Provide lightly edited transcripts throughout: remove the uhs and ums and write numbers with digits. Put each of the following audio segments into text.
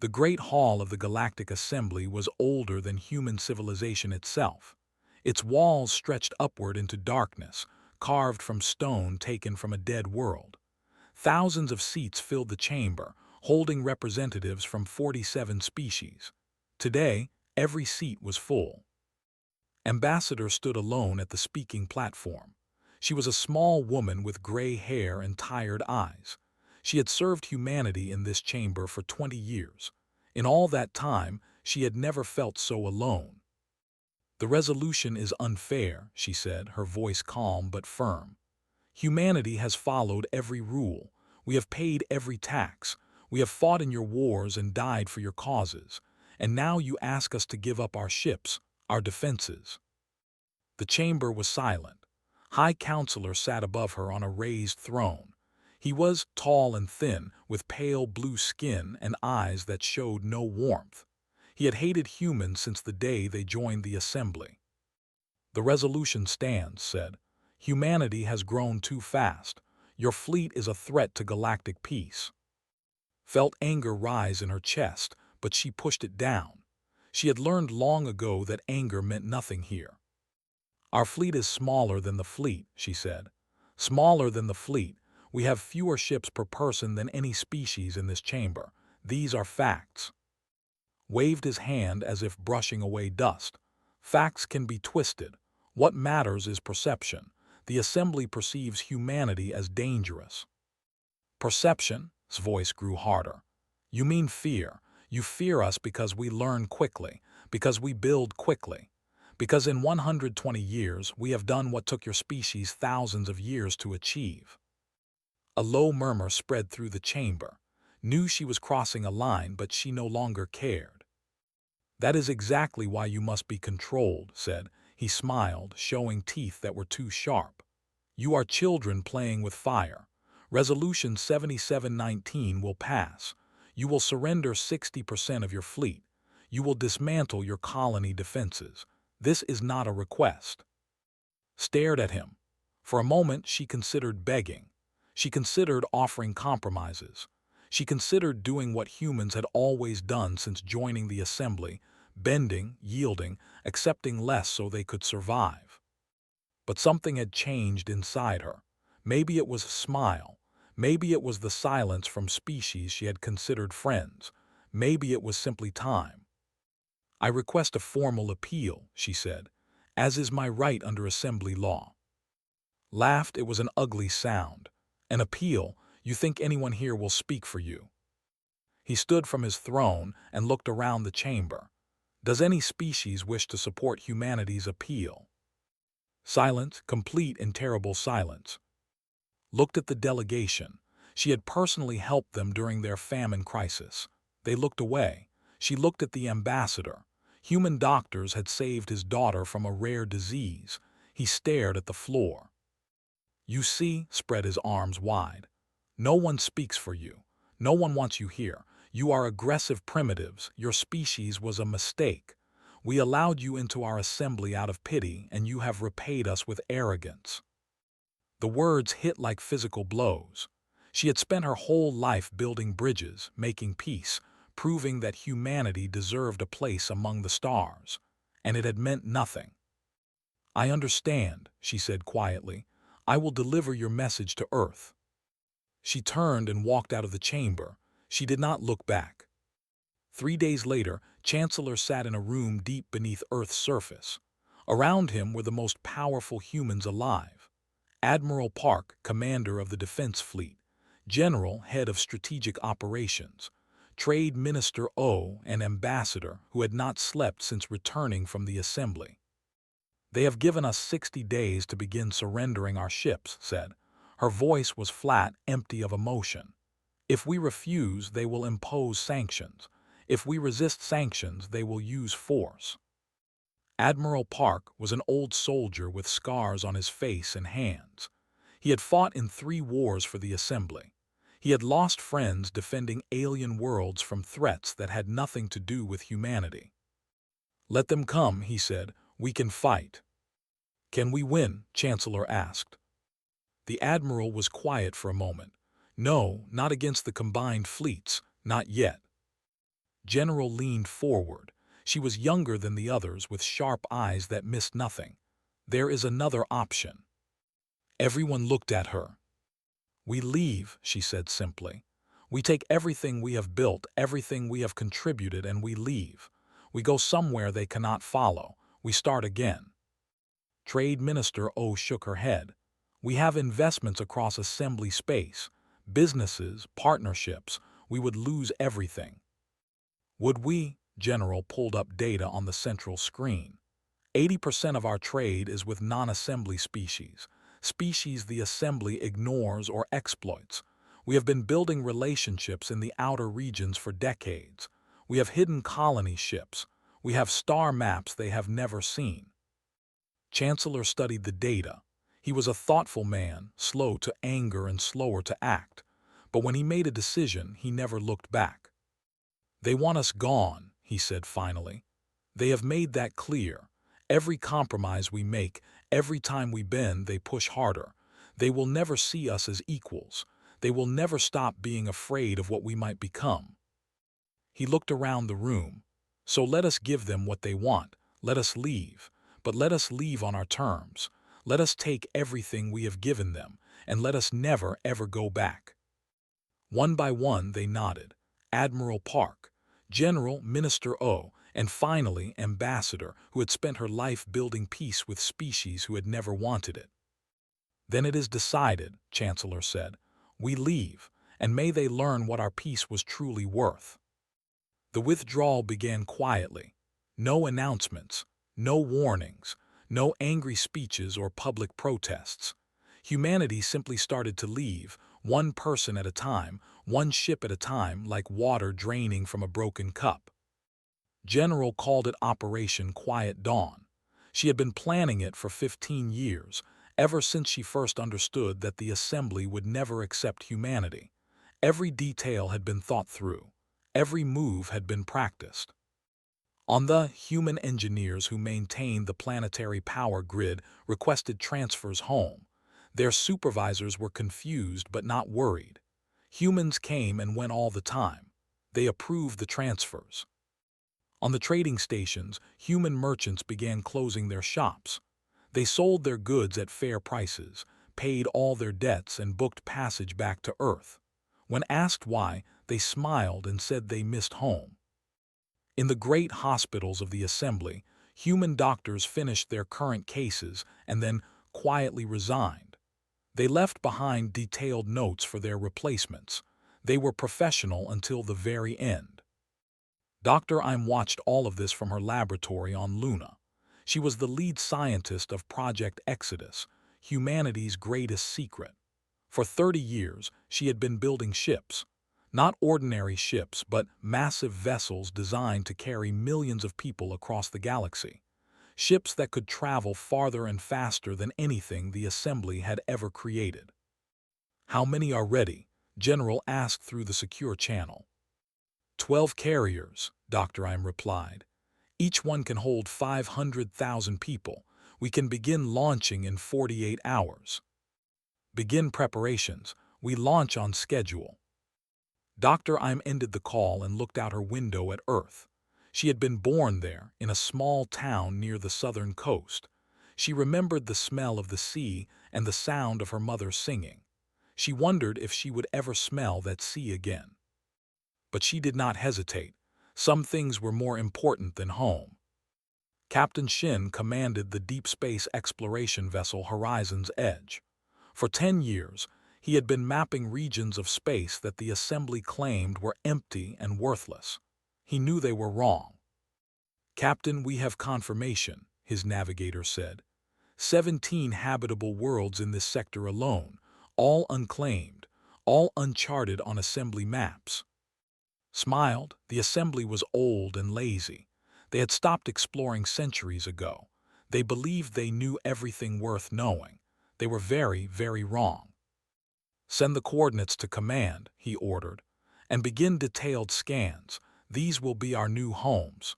The Great Hall of the Galactic Assembly was older than human civilization itself. Its walls stretched upward into darkness, carved from stone taken from a dead world. Thousands of seats filled the chamber, holding representatives from 47 species. Today, every seat was full. Ambassador stood alone at the speaking platform. She was a small woman with gray hair and tired eyes. She had served humanity in this chamber for 20 years. In all that time, she had never felt so alone. "The resolution is unfair," she said, her voice calm but firm. "Humanity has followed every rule. We have paid every tax. We have fought in your wars and died for your causes. And now you ask us to give up our ships, our defenses." The chamber was silent. High Counselor sat above her on a raised throne. He was tall and thin, with pale blue skin and eyes that showed no warmth. He had hated humans since the day they joined the assembly. "The resolution stands," said. "Humanity has grown too fast. Your fleet is a threat to galactic peace." Felt anger rise in her chest, but she pushed it down. She had learned long ago that anger meant nothing here. "Our fleet is smaller than the fleet," she said. "Smaller than the fleet. We have fewer ships per person than any species in this chamber. These are facts." Waved his hand as if brushing away dust. "Facts can be twisted. What matters is perception. The assembly perceives humanity as dangerous." "Perception?" His voice grew harder. "You mean fear. You fear us because we learn quickly, because we build quickly. Because in 120 years we have done what took your species thousands of years to achieve." A low murmur spread through the chamber. Knew she was crossing a line, but she no longer cared. "That is exactly why you must be controlled," said. He smiled, showing teeth that were too sharp. "You are children playing with fire. Resolution 7719 will pass. You will surrender 60% of your fleet. You will dismantle your colony defenses. This is not a request." Stared at him. For a moment she considered begging. She considered offering compromises. She considered doing what humans had always done since joining the assembly, bending, yielding, accepting less so they could survive. But something had changed inside her. Maybe it was a smile. Maybe it was the silence from species she had considered friends. Maybe it was simply time. "I request a formal appeal," she said, "as is my right under assembly law." Laughed. It was an ugly sound. "An appeal? You think anyone here will speak for you?" He stood from his throne and looked around the chamber. "Does any species wish to support humanity's appeal?" Silence, complete and terrible silence. Looked at the delegation. She had personally helped them during their famine crisis. They looked away. She looked at the ambassador. Human doctors had saved his daughter from a rare disease. He stared at the floor. "You see," spread his arms wide. "No one speaks for you. No one wants you here. You are aggressive primitives. Your species was a mistake. We allowed you into our assembly out of pity, and you have repaid us with arrogance." The words hit like physical blows. She had spent her whole life building bridges, making peace, proving that humanity deserved a place among the stars. And it had meant nothing. "I understand," she said quietly. "I will deliver your message to Earth." She turned and walked out of the chamber. She did not look back. 3 days later, Chancellor sat in a room deep beneath Earth's surface. Around him were the most powerful humans alive. Admiral Park, commander of the Defense Fleet, General, head of strategic operations, Trade Minister O, and Ambassador, who had not slept since returning from the assembly. "They have given us 60 days to begin surrendering our ships," said. Her voice was flat, empty of emotion. "If we refuse, they will impose sanctions. If we resist sanctions, they will use force." Admiral Park was an old soldier with scars on his face and hands. He had fought in 3 wars for the assembly. He had lost friends defending alien worlds from threats that had nothing to do with humanity. "Let them come," he said. "We can fight." "Can we win?" Chancellor asked. The Admiral was quiet for a moment. "No, not against the combined fleets, not yet." General leaned forward. She was younger than the others, with sharp eyes that missed nothing. "There is another option." Everyone looked at her. "We leave," she said simply. "We take everything we have built, everything we have contributed, and we leave. We go somewhere they cannot follow. We start again." Trade Minister O shook her head. "We have investments across assembly space, businesses, partnerships. We would lose everything." "Would we?" General pulled up data on the central screen. 80% of our trade is with non-assembly species, species the assembly ignores or exploits. We have been building relationships in the outer regions for decades. We have hidden colony ships. We have star maps they have never seen. Chancellor studied the data. He was a thoughtful man, slow to anger and slower to act. But when he made a decision, he never looked back. "They want us gone," he said finally. "They have made that clear. Every compromise we make, every time we bend, they push harder. They will never see us as equals. They will never stop being afraid of what we might become." He looked around the room. "So let us give them what they want. Let us leave. But let us leave on our terms. Let us take everything we have given them, and let us never, ever go back." One by one they nodded. Admiral Park, General Minister O, and finally Ambassador, who had spent her life building peace with species who had never wanted it. "Then it is decided," Chancellor said. "We leave, and may they learn what our peace was truly worth." The withdrawal began quietly. No announcements, no warnings, no angry speeches or public protests. Humanity simply started to leave, one person at a time, one ship at a time, like water draining from a broken cup. General called it Operation Quiet Dawn. She had been planning it for 15 years, ever since she first understood that the Assembly would never accept humanity. Every detail had been thought through. Every move had been practiced. On the human engineers who maintained the planetary power grid requested transfers home. Their supervisors were confused but not worried. Humans came and went all the time. They approved the transfers. On the trading stations, human merchants began closing their shops. They sold their goods at fair prices, paid all their debts, and booked passage back to Earth. When asked why, they smiled and said they missed home. In the great hospitals of the Assembly, human doctors finished their current cases and then quietly resigned. They left behind detailed notes for their replacements. They were professional until the very end. Dr. Im watched all of this from her laboratory on Luna. She was the lead scientist of Project Exodus, humanity's greatest secret. For 30 years, she had been building ships. Not ordinary ships, but massive vessels designed to carry millions of people across the galaxy. Ships that could travel farther and faster than anything the Assembly had ever created. "How many are ready?" General asked through the secure channel. 12 carriers, Dr. Im replied. "Each one can hold 500,000 people. We can begin launching in 48 hours. Begin preparations. We launch on schedule." Dr. Im ended the call and looked out her window at Earth. She had been born there, in a small town near the southern coast. She remembered the smell of the sea and the sound of her mother singing. She wondered if she would ever smell that sea again. But she did not hesitate. Some things were more important than home. Captain Shin commanded the deep space exploration vessel Horizon's Edge. For 10 years, he had been mapping regions of space that the Assembly claimed were empty and worthless. He knew they were wrong. "Captain, we have confirmation," his navigator said. 17 habitable worlds in this sector alone, all unclaimed, all uncharted on Assembly maps. Smiled, the Assembly was old and lazy. They had stopped exploring centuries ago. They believed they knew everything worth knowing. They were very, very wrong. "Send the coordinates to command," he ordered, "and begin detailed scans. These will be our new homes."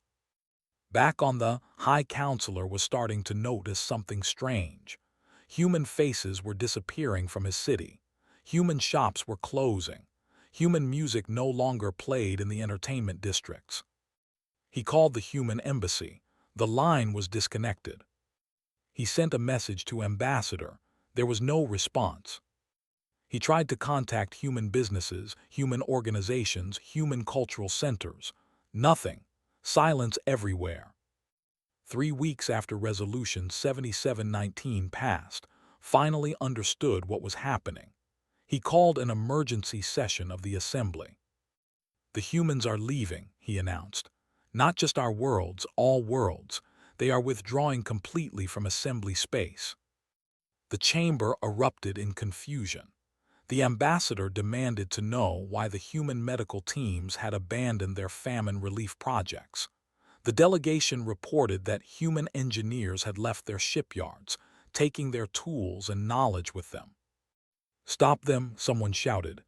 Back on the High Counselor was starting to notice something strange. Human faces were disappearing from his city. Human shops were closing. Human music no longer played in the entertainment districts. He called the human embassy. The line was disconnected. He sent a message to ambassador. There was no response. He tried to contact human businesses, human organizations, human cultural centers. Nothing. Silence everywhere. 3 weeks after Resolution 7719 passed, finally understood what was happening. He called an emergency session of the Assembly. The humans are leaving, he announced. Not just our worlds, all worlds. They are withdrawing completely from Assembly space. The chamber erupted in confusion. The ambassador demanded to know why the human medical teams had abandoned their famine relief projects. The delegation reported that human engineers had left their shipyards, taking their tools and knowledge with them. "Stop them," someone shouted.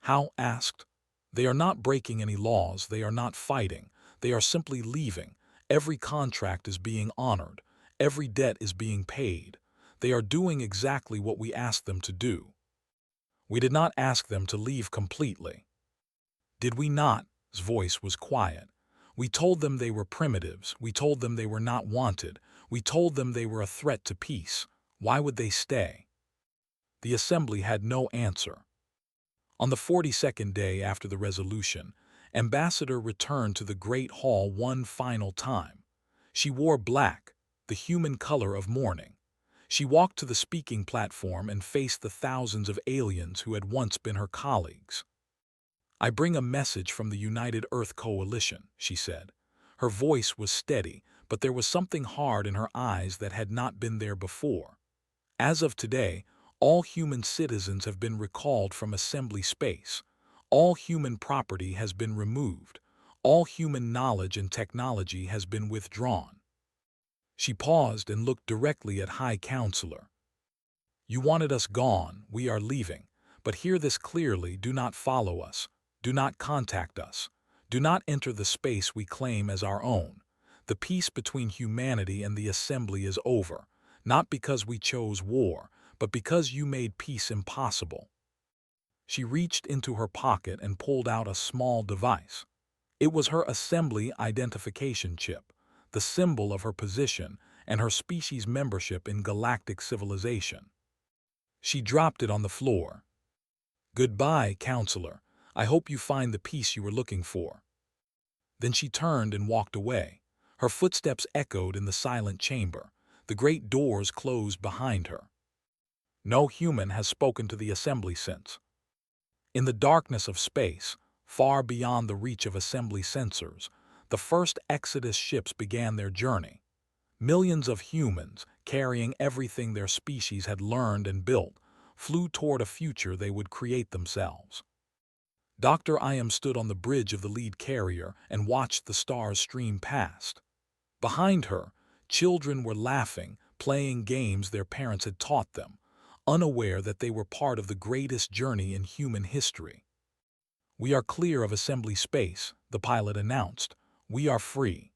How asked. "They are not breaking any laws, they are not fighting, they are simply leaving. Every contract is being honored, every debt is being paid. They are doing exactly what we asked them to do. We did not ask them to leave completely." "Did we not?" His voice was quiet. "We told them they were primitives, we told them they were not wanted, we told them they were a threat to peace. Why would they stay?" The Assembly had no answer. On the 42nd day after the resolution, Ambassador returned to the Great Hall one final time. She wore black, the human color of mourning. She walked to the speaking platform and faced the thousands of aliens who had once been her colleagues. "I bring a message from the United Earth Coalition," she said. Her voice was steady, but there was something hard in her eyes that had not been there before. "As of today, all human citizens have been recalled from Assembly space. All human property has been removed. All human knowledge and technology has been withdrawn." She paused and looked directly at High Counselor. "You wanted us gone, we are leaving. But hear this clearly, do not follow us. Do not contact us. Do not enter the space we claim as our own. The peace between humanity and the Assembly is over, not because we chose war, but because you made peace impossible." She reached into her pocket and pulled out a small device. It was her Assembly identification chip, the symbol of her position and her species membership in galactic civilization. She dropped it on the floor. "Goodbye, Counselor. I hope you find the peace you were looking for." Then she turned and walked away. Her footsteps echoed in the silent chamber. The great doors closed behind her. No human has spoken to the Assembly since. In the darkness of space, far beyond the reach of Assembly sensors, the first Exodus ships began their journey. Millions of humans, carrying everything their species had learned and built, flew toward a future they would create themselves. Dr. Iam stood on the bridge of the lead carrier and watched the stars stream past. Behind her, children were laughing, playing games their parents had taught them, unaware that they were part of the greatest journey in human history. "We are clear of Assembly space," the pilot announced. "We are free."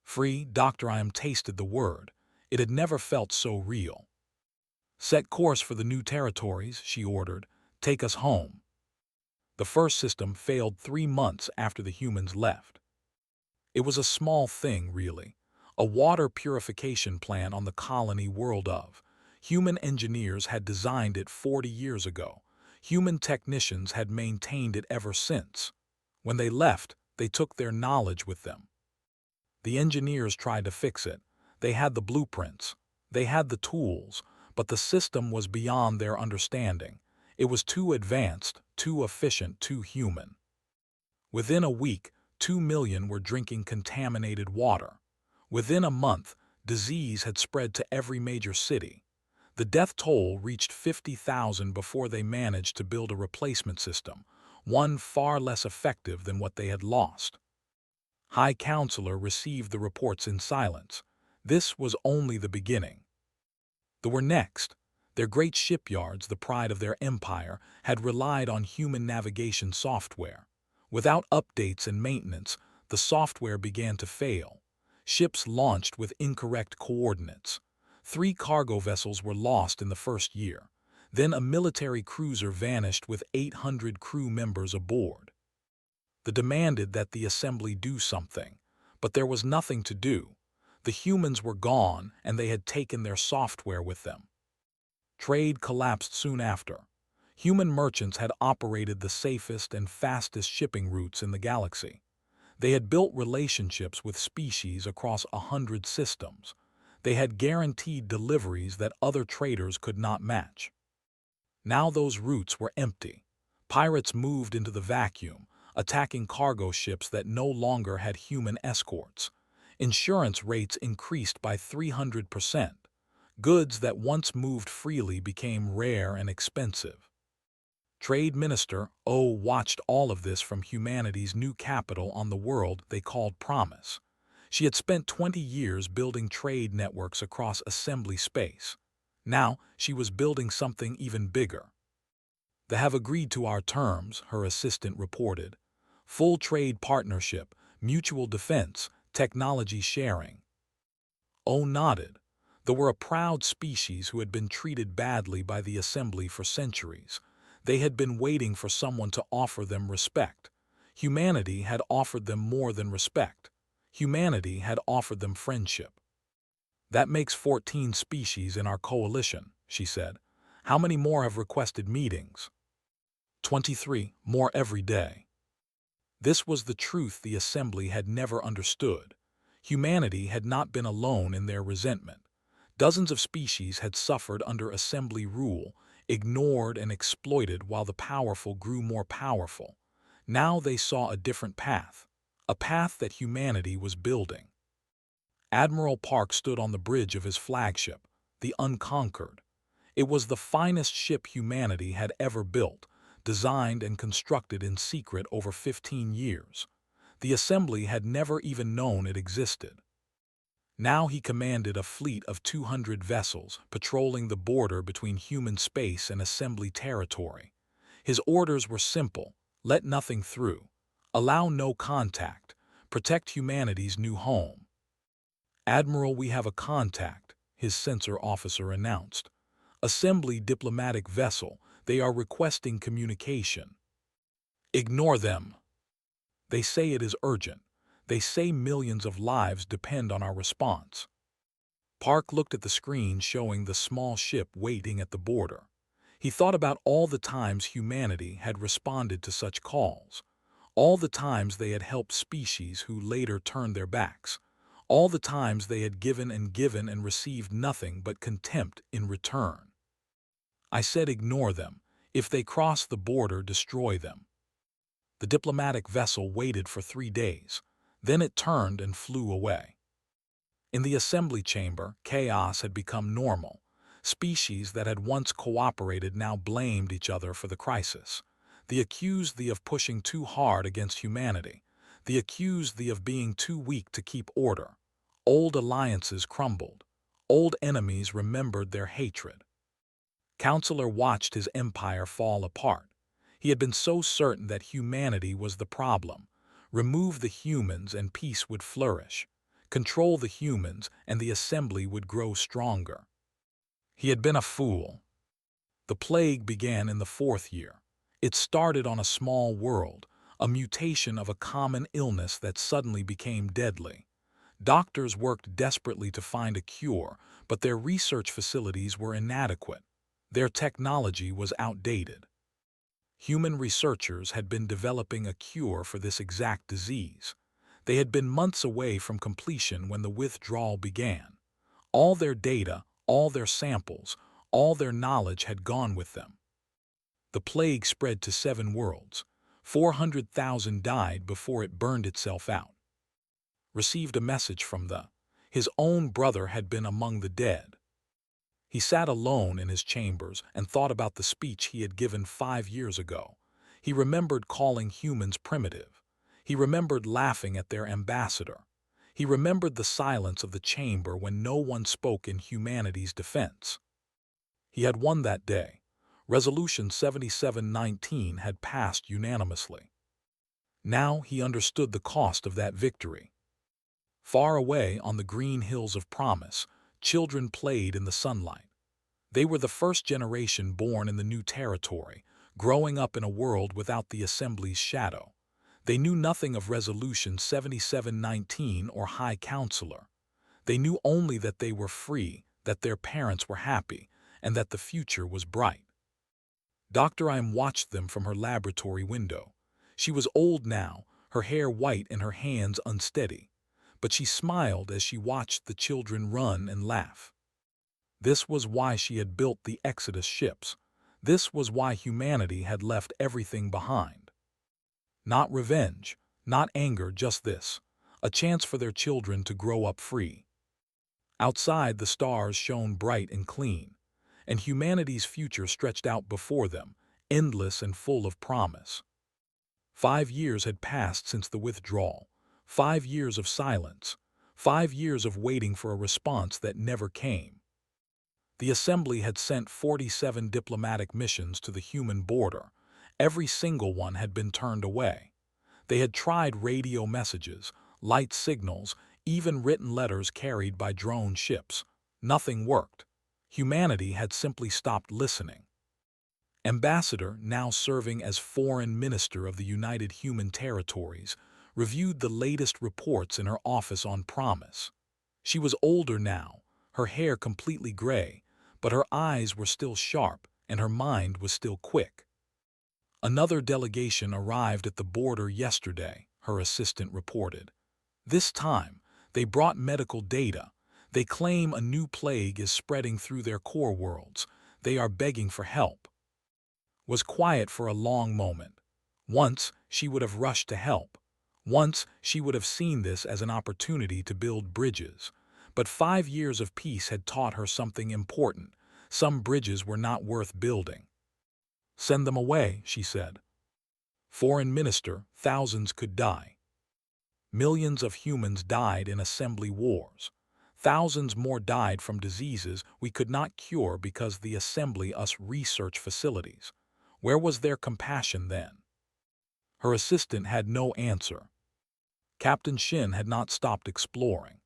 Free, Dr. Iam tasted the word. It had never felt so real. "Set course for the new territories," she ordered. "Take us home." The first system failed 3 months after the humans left. It was a small thing, really. A water purification plant on the colony world of. Human engineers had designed it 40 years ago. Human technicians had maintained it ever since. When they left, they took their knowledge with them. The engineers tried to fix it. They had the blueprints. They had the tools, but the system was beyond their understanding. It was too advanced, too efficient, too human. Within a week, 2 million were drinking contaminated water. Within a month, disease had spread to every major city. The death toll reached 50,000 before they managed to build a replacement system, one far less effective than what they had lost. High Counselor received the reports in silence. This was only the beginning. There were next. Their great shipyards, the pride of their empire, had relied on human navigation software. Without updates and maintenance, the software began to fail. Ships launched with incorrect coordinates. 3 cargo vessels were lost in the first year. Then a military cruiser vanished with 800 crew members aboard. They demanded that the assembly do something, but there was nothing to do. The humans were gone, and they had taken their software with them. Trade collapsed soon after. Human merchants had operated the safest and fastest shipping routes in the galaxy. They had built relationships with species across 100 systems. They had guaranteed deliveries that other traders could not match. Now those routes were empty. Pirates moved into the vacuum, attacking cargo ships that no longer had human escorts. Insurance rates increased by 300%. Goods that once moved freely became rare and expensive. Trade Minister O watched all of this from humanity's new capital on the world they called Promise. She had spent 20 years building trade networks across assembly space. Now she was building something even bigger. They have agreed to our terms, her assistant reported. Full trade partnership, mutual defense, technology sharing. O nodded. They were a proud species who had been treated badly by the assembly for centuries. They had been waiting for someone to offer them respect. Humanity had offered them more than respect. Humanity had offered them friendship. That makes 14 species in our coalition, she said. How many more have requested meetings? 23, more every day. This was the truth the assembly had never understood. Humanity had not been alone in their resentment. Dozens of species had suffered under assembly rule, ignored and exploited while the powerful grew more powerful. Now they saw a different path, a path that humanity was building. Admiral Park stood on the bridge of his flagship, the Unconquered. It was the finest ship humanity had ever built, designed and constructed in secret over 15 years. The assembly had never even known it existed. Now he commanded a fleet of 200 vessels, patrolling the border between human space and assembly territory. His orders were simple: let nothing through, allow no contact, protect humanity's new home. Admiral, we have a contact, his censor officer announced. Assembly diplomatic vessel, they are requesting communication. Ignore them. They say it is urgent. They say millions of lives depend on our response. Park looked at the screen showing the small ship waiting at the border. He thought about all the times humanity had responded to such calls, all the times they had helped species who later turned their backs, all the times they had given and received nothing but contempt in return. I said ignore them. If they cross the border, destroy them. The diplomatic vessel waited for 3 days. Then it turned and flew away. In the assembly chamber, chaos had become normal. Species that had once cooperated now blamed each other for the crisis. They accused thee of pushing too hard against humanity. They accused thee of being too weak to keep order. Old alliances crumbled. Old enemies remembered their hatred. Counselor watched his empire fall apart. He had been so certain that humanity was the problem. Remove the humans and peace would flourish. Control the humans and the assembly would grow stronger. He had been a fool. The plague began in the 4th year. It started on a small world, a mutation of a common illness that suddenly became deadly. Doctors worked desperately to find a cure, but their research facilities were inadequate. Their technology was outdated. Human researchers had been developing a cure for this exact disease. They had been months away from completion when the withdrawal began. All their data, all their samples, all their knowledge had gone with them. The plague spread to 7 worlds. 400,000 died before it burned itself out. Received a message from his own brother had been among the dead. He sat alone in his chambers and thought about the speech he had given 5 years ago. He remembered calling humans primitive. He remembered laughing at their ambassador. He remembered the silence of the chamber when no one spoke in humanity's defense. He had won that day. Resolution 7719 had passed unanimously. Now he understood the cost of that victory. Far away on the green hills of promise, children played in the sunlight. They were the first generation born in the new territory, growing up in a world without the Assembly's shadow. They knew nothing of Resolution 7719 or High Counselor. They knew only that they were free, that their parents were happy, and that the future was bright. Dr. Im watched them from her laboratory window. She was old now, her hair white and her hands unsteady, but she smiled as she watched the children run and laugh. This was why she had built the Exodus ships. This was why humanity had left everything behind. Not revenge, not anger, just this, a chance for their children to grow up free. Outside, the stars shone bright and clean, and humanity's future stretched out before them, endless and full of promise. 5 years had passed since the withdrawal, 5 years of silence, 5 years of waiting for a response that never came. The Assembly had sent 47 diplomatic missions to the human border. Every single one had been turned away. They had tried radio messages, light signals, even written letters carried by drone ships. Nothing worked. Humanity had simply stopped listening. Ambassador, now serving as Foreign Minister of the United Human Territories, reviewed the latest reports in her office on promise. She was older now, her hair completely gray, but her eyes were still sharp and her mind was still quick. Another delegation arrived at the border yesterday, her assistant reported. This time, they brought medical data. They claim a new plague is spreading through their core worlds. They are begging for help. Was quiet for a long moment. Once, she would have rushed to help. Once, she would have seen this as an opportunity to build bridges. But 5 years of peace had taught her something important. Some bridges were not worth building. Send them away, she said. Foreign Minister, thousands could die. Millions of humans died in assembly wars. Thousands more died from diseases we could not cure because the assembly us research facilities. Where was their compassion then? Her assistant had no answer. Captain Shin had not stopped exploring.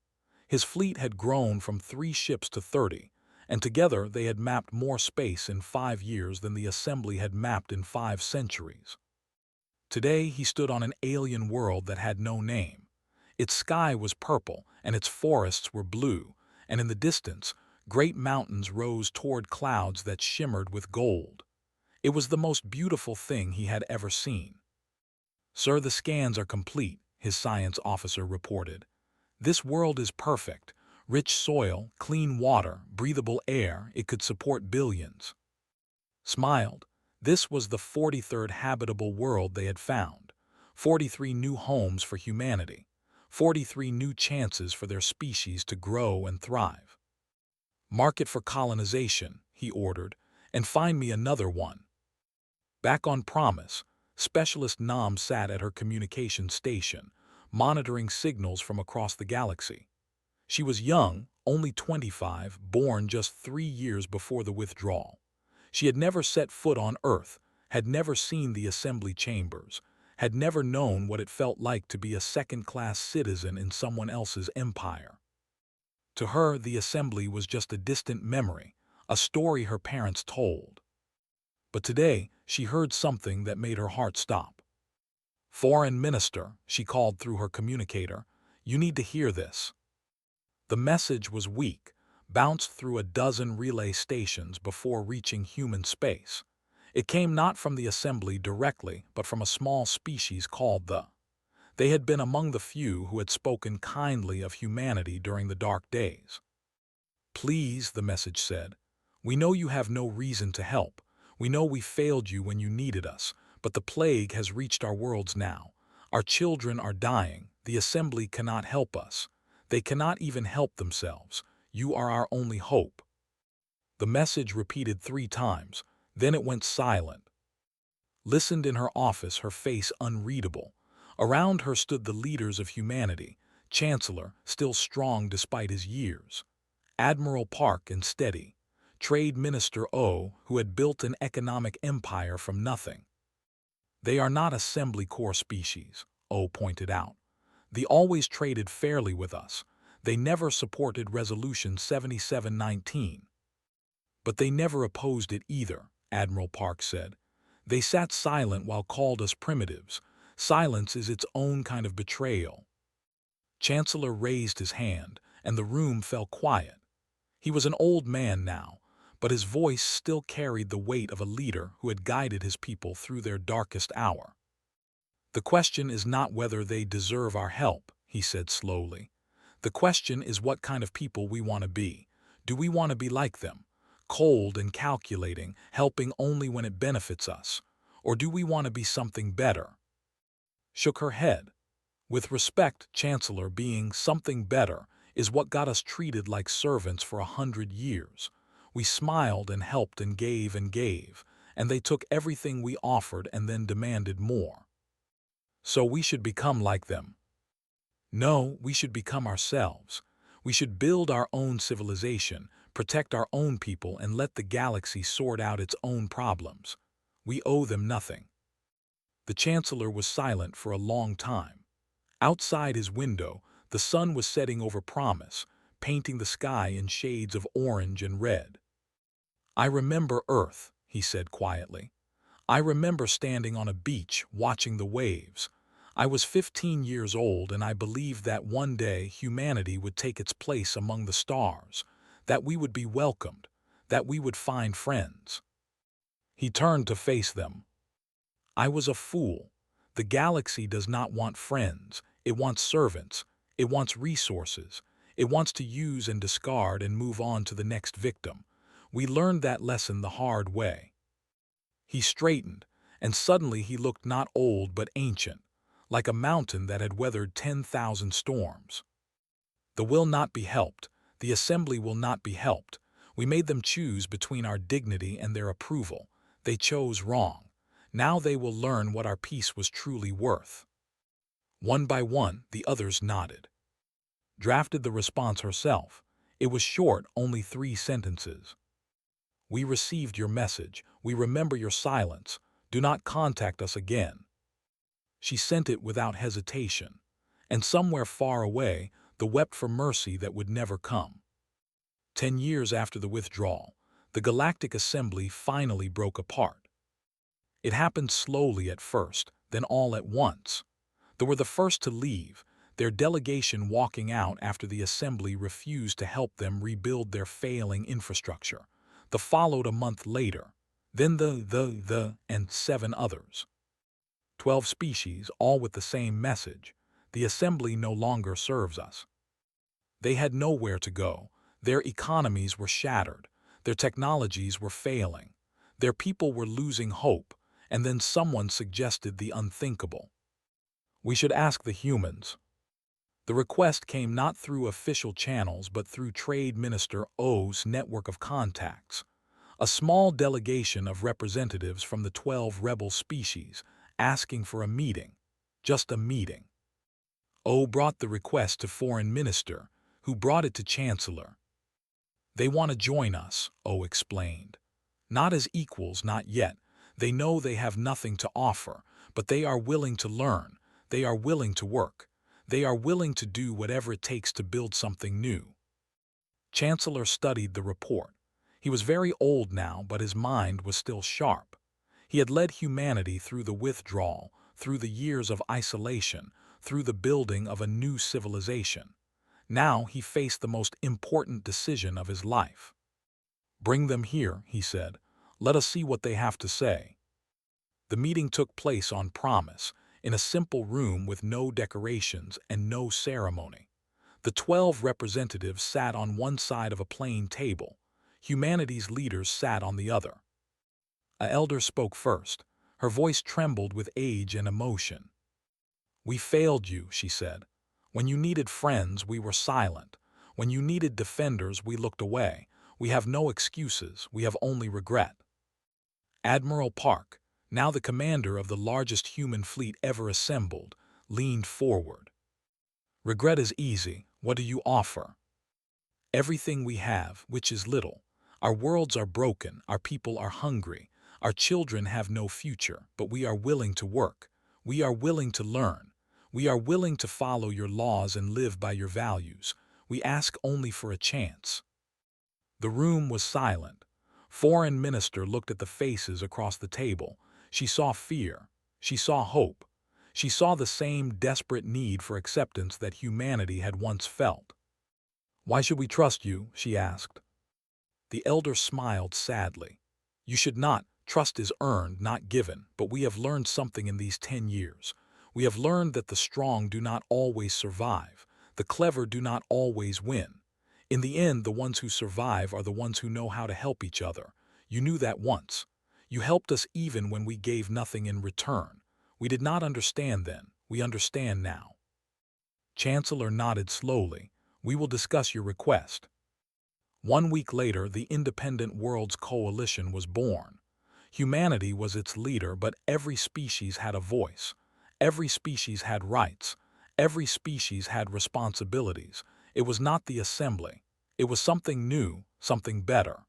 His fleet had grown from 3 ships to 30, and together they had mapped more space in 5 years than the assembly had mapped in 5 centuries. Today he stood on an alien world that had no name. Its sky was purple, and its forests were blue, and in the distance, great mountains rose toward clouds that shimmered with gold. It was the most beautiful thing he had ever seen. Sir, the scans are complete, his science officer reported. This world is perfect. Rich soil, clean water, breathable air, it could support billions. Smiled. This was the 43rd habitable world they had found. 43 new homes for humanity. 43 new chances for their species to grow and thrive. Mark it for colonization, he ordered, and find me another one. Back on Promise, Specialist Nam sat at her communication station, monitoring signals from across the galaxy. She was young, only 25, born just 3 years before the withdrawal. She had never set foot on Earth, had never seen the assembly chambers, had never known what it felt like to be a second-class citizen in someone else's empire. To her, the assembly was just a distant memory, a story her parents told. But today, she heard something that made her heart stop. Foreign Minister, she called through her communicator, you need to hear this. The message was weak, bounced through a dozen relay stations before reaching human space. It came not from the assembly directly, but from a small species called the. They had been among the few who had spoken kindly of humanity during the dark days. Please, the message said, we know you have no reason to help. We know we failed you when you needed us, but the plague has reached our worlds now. Our children are dying. The assembly cannot help us. They cannot even help themselves. You are our only hope. The message repeated 3 times, then it went silent. Listened in her office, her face unreadable. Around her stood the leaders of humanity, Chancellor, still strong despite his years, Admiral Park and steady, Trade Minister O, who had built an economic empire from nothing. They are not assembly core species, O pointed out. They always traded fairly with us. They never supported Resolution 7719. But they never opposed it either, Admiral Park said. They sat silent while called us primitives. Silence is its own kind of betrayal. Chancellor raised his hand, and the room fell quiet. He was an old man now, but his voice still carried the weight of a leader who had guided his people through their darkest hour. The question is not whether they deserve our help, he said slowly. The question is what kind of people we want to be. Do we want to be like them, cold and calculating, helping only when it benefits us? Or do we want to be something better? Shook her head. With respect, Chancellor, being something better is what got us treated like servants for 100 years. We smiled and helped and gave, and they took everything we offered and then demanded more. So we should become like them. No, we should become ourselves. We should build our own civilization, protect our own people, and let the galaxy sort out its own problems. We owe them nothing. The Chancellor was silent for a long time. Outside his window, the sun was setting over promise, painting the sky in shades of orange and red. I remember Earth, he said quietly. I remember standing on a beach watching the waves. I was 15 years old, and I believed that one day humanity would take its place among the stars, that we would be welcomed, that we would find friends. He turned to face them. I was a fool. The galaxy does not want friends. It wants servants. It wants resources. It wants to use and discard and move on to the next victim. We learned that lesson the hard way. He straightened, and suddenly he looked not old but ancient, like a mountain that had weathered 10,000 storms. The will not be helped. The assembly will not be helped. We made them choose between our dignity and their approval. They chose wrong. Now they will learn what our peace was truly worth. One by one, the others nodded. Drafted the response herself. It was short, only 3 sentences. We received your message. We remember your silence. Do not contact us again. She sent it without hesitation, and somewhere far away, the wept for mercy that would never come. 10 years after the withdrawal, the Galactic Assembly finally broke apart. It happened slowly at first, then all at once. They were the first to leave, their delegation walking out after the Assembly refused to help them rebuild their failing infrastructure. The followed a month later, then and 7 others. 12 species, all with the same message. The Assembly no longer serves us. They had nowhere to go. Their economies were shattered. Their technologies were failing. Their people were losing hope, and then someone suggested the unthinkable. We should ask the humans. The request came not through official channels but through Trade Minister O's network of contacts. A small delegation of representatives from the 12 rebel species asking for a meeting. Just a meeting. O brought the request to Foreign Minister, who brought it to Chancellor. They want to join us, O explained. Not as equals, not yet. They know they have nothing to offer, but they are willing to learn. They are willing to work. They are willing to do whatever it takes to build something new. Chancellor studied the report. He was very old now, but his mind was still sharp. He had led humanity through the withdrawal, through the years of isolation, through the building of a new civilization. Now he faced the most important decision of his life. Bring them here, he said. Let us see what they have to say. The meeting took place on promise, in a simple room with no decorations and no ceremony. The 12 representatives sat on one side of a plain table. Humanity's leaders sat on the other. An elder spoke first. Her voice trembled with age and emotion. We failed you, she said. When you needed friends, we were silent. When you needed defenders, we looked away. We have no excuses. We have only regret. Admiral Park, now the commander of the largest human fleet ever assembled, leaned forward. Regret is easy. What do you offer? Everything we have, which is little. Our worlds are broken. Our people are hungry. Our children have no future, but we are willing to work. We are willing to learn. We are willing to follow your laws and live by your values. We ask only for a chance. The room was silent. Foreign Minister looked at the faces across the table. She saw fear. She saw hope. She saw the same desperate need for acceptance that humanity had once felt. "Why should we trust you?" she asked. The elder smiled sadly. "You should not. Trust is earned, not given, but we have learned something in these 10 years. We have learned that the strong do not always survive. The clever do not always win. In the end, the ones who survive are the ones who know how to help each other. You knew that once. You helped us even when we gave nothing in return. We did not understand then. We understand now." Chancellor nodded slowly. "We will discuss your request." 1 week later, the Independent Worlds Coalition was born. Humanity was its leader, but every species had a voice. Every species had rights. Every species had responsibilities. It was not the assembly. It was something new, something better.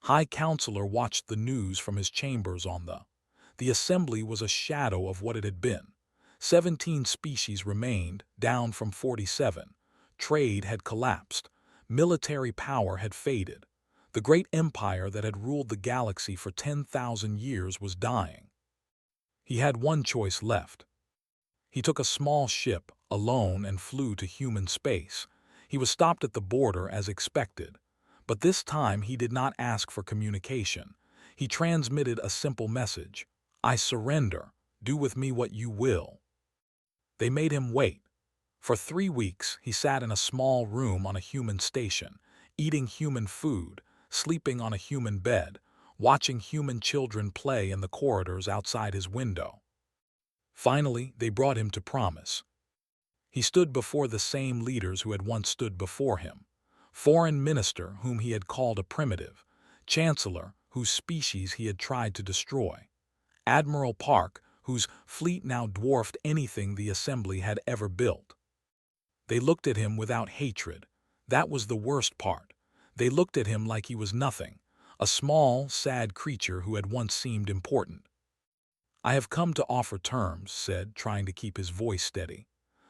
High Counselor watched the news from his chambers on the assembly was a shadow of what it had been. 17 species remained, down from 47. Trade had collapsed. Military power had faded. The great empire that had ruled the galaxy for 10,000 years was dying. He had one choice left. He took a small ship, alone, and flew to human space. He was stopped at the border as expected. But this time he did not ask for communication. He transmitted a simple message: "I surrender. Do with me what you will." They made him wait. For 3 weeks he sat in a small room on a human station, eating human food, sleeping on a human bed, watching human children play in the corridors outside his window. Finally, they brought him to promise. He stood before the same leaders who had once stood before him. Foreign Minister, whom he had called a primitive. Chancellor, whose species he had tried to destroy. Admiral Park, whose fleet now dwarfed anything the Assembly had ever built. They looked at him without hatred. That was the worst part. They looked at him like he was nothing, a small, sad creature who had once seemed important. "I have come to offer terms," said, trying to keep his voice steady.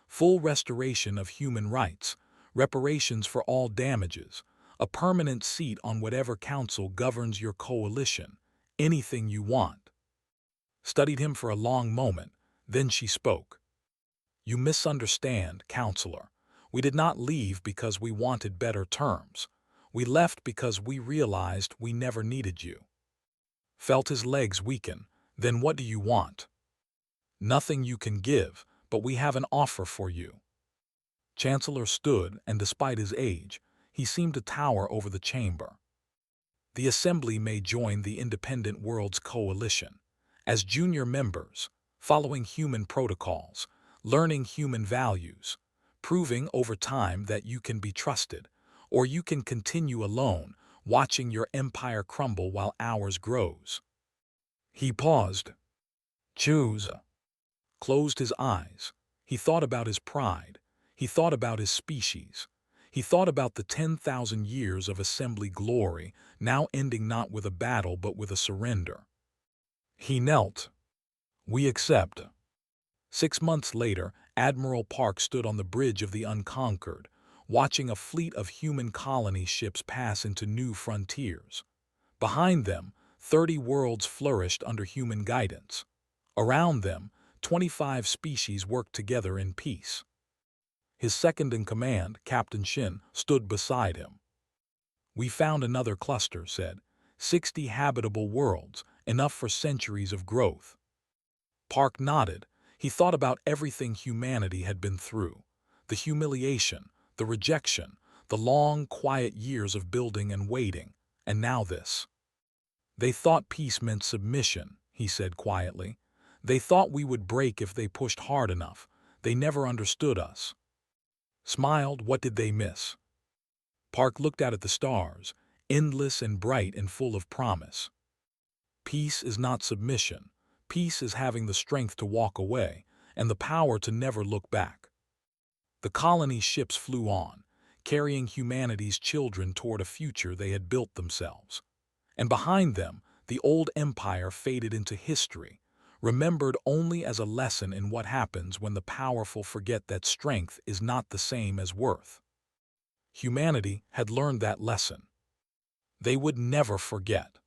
"Full restoration of human rights, reparations for all damages, a permanent seat on whatever council governs your coalition, anything you want." Studied him for a long moment, then she spoke. "You misunderstand, Counselor. We did not leave because we wanted better terms. We left because we realized we never needed you." Felt his legs weaken. "Then what do you want?" "Nothing you can give, but we have an offer for you." Chancellor stood, and despite his age, he seemed to tower over the chamber. "The Assembly may join the Independent Worlds Coalition as junior members, following human protocols, learning human values, proving over time that you can be trusted, or you can continue alone, watching your empire crumble while ours grows." He paused. "Choose." Closed his eyes. He thought about his pride. He thought about his species. He thought about the 10,000 years of assembly glory, now ending not with a battle but with a surrender. He knelt. "We accept." 6 months later, Admiral Park stood on the bridge of the Unconquered, watching a fleet of human colony ships pass into new frontiers. Behind them, 30 worlds flourished under human guidance. Around them, 25 species worked together in peace. His second-in-command, Captain Shin, stood beside him. "We found another cluster," said. 60 habitable worlds, enough for centuries of growth." Park nodded. He thought about everything humanity had been through. The humiliation, the rejection, the long, quiet years of building and waiting, and now this. "They thought peace meant submission," he said quietly. "They thought we would break if they pushed hard enough. They never understood us." Smiled. What did they miss? Park looked out at the stars, endless and bright and full of promise. Peace is not submission. Peace is having the strength to walk away, and the power to never look back. The colony ships flew on, carrying humanity's children toward a future they had built themselves. And behind them, the old empire faded into history, remembered only as a lesson in what happens when the powerful forget that strength is not the same as worth. Humanity had learned that lesson. they would never forget.